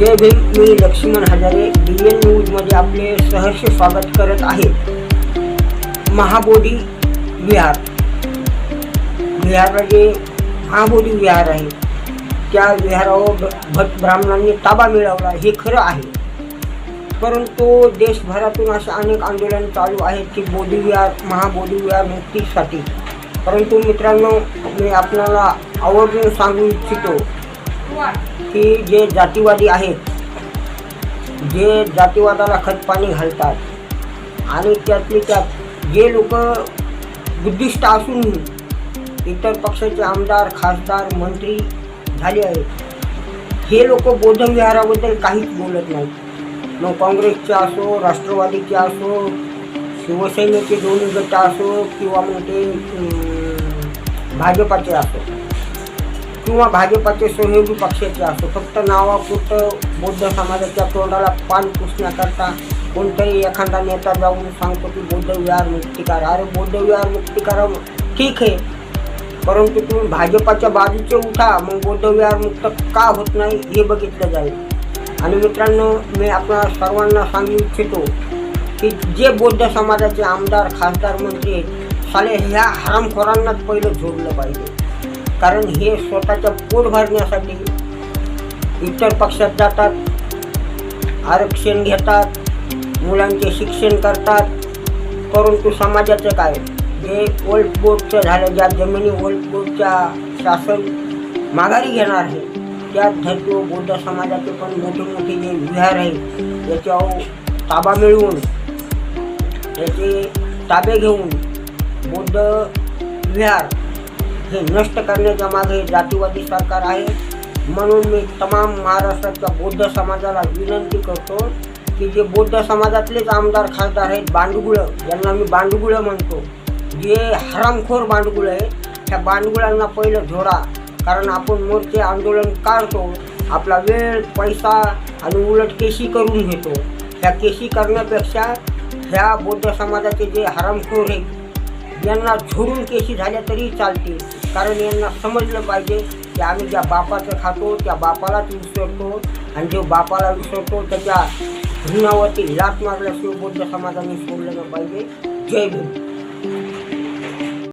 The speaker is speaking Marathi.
जय भीम. मी लक्ष्मण हजारे DN न्यूजमध्ये आपले सहर्ष स्वागत करत आहे. महाबोधी विहार, बिहारला जे महाबोधी विहार आहे त्या विहारावर भट ब्राह्मणांनी ताबा मिळवला हे खरं आहे. परंतु देशभरातून असे अनेक आंदोलन चालू आहेत की बोधी विहार, महाबोधी विहार मुक्तीसाठी. परंतु मित्रांनो, मी आपल्याला आवर्जून सांगू इच्छितो की जे जातीवादी आहेत, जे जातीवादाला खतपाणी घालतात आणि त्यातले त्यात जे लोक बुद्धिस्ट असून इतर पक्षाचे आमदार, खासदार, मंत्री झाले आहेत, हे लोक बौद्ध विहाराबद्दल काहीच बोलत नाहीत. मग काँग्रेसचे असो, राष्ट्रवादीचे असो, शिवसेनेचे दोन्ही गट असो किंवा मग ते भाजपाचे असो किंवा भाजपाचे सोनेरी पक्षाचे असो, फक्त नावापुरतं बौद्ध समाजाच्या तोंडाला पान पुसण्याकरता कोणतरी एखादा नेता जाऊन सांगतो की बौद्ध विहार मुक्ती करा. अरे बौद्ध विहार मुक्ती करा ठीक आहे, परंतु तुम्ही भाजपाच्या बाजूचे उठा, मग बौद्ध विहार मुक्त का होत नाही हे बघितलं जाईल. आणि मित्रांनो, मी आपल्या सर्वांना सांगू इच्छितो की जे बौद्ध समाजाचे आमदार, खासदार, मंत्री आहेत, साले ह्या हरामखोरांनाच पहिलं झोडलं पाहिजे. कारण हे स्वतःच्या पोट भरण्यासाठी इतर पक्षात जातात, आरक्षण घेतात, मुलांचे शिक्षण करतात. परंतु समाजाचं काय, जे वल्फ बोर्डचं झालं, ज्या जमिनी वल्फ बोर्डच्या शासन माघारी घेणार आहे त्या धर्तीवर बौद्ध समाजाचे पण मोठे मोठे जे विहार आहेत याच्यावर ताबा मिळवून, याचे ताबे घेऊन बौद्ध विहार हे नष्ट करण्याच्या मागे जातीवादी सरकार आहे. म्हणून मी तमाम महाराष्ट्राच्या बौद्ध समाजाला विनंती करतो की जे बौद्ध समाजातलेच आमदार, खासदार आहेत, बांडगुळं, ज्यांना मी बांडगुळं म्हणतो, जे हरामखोर बांडगुळं आहे, त्या बांडगुळांना पहिलं झोडा. कारण आपण मोर्चे आंदोलन काढतो, आपला वेळ, पैसा आणि उलट केशी करून घेतो. ह्या केशी करण्यापेक्षा ह्या बौद्ध समाजाचे जे हरामखोर आहेत यांना झोडून केशी झाल्या तरी चालते. कारण यांना समजलं पाहिजे की आम्ही ज्या बापाचं खातो त्या बापालाच विसरतो, आणि जो बापाला विसरतो त्याच्या धुण्यावरती लात मारल्याशिवाय बौद्ध समाजाने सोडलं पाहिजे. जय भीम.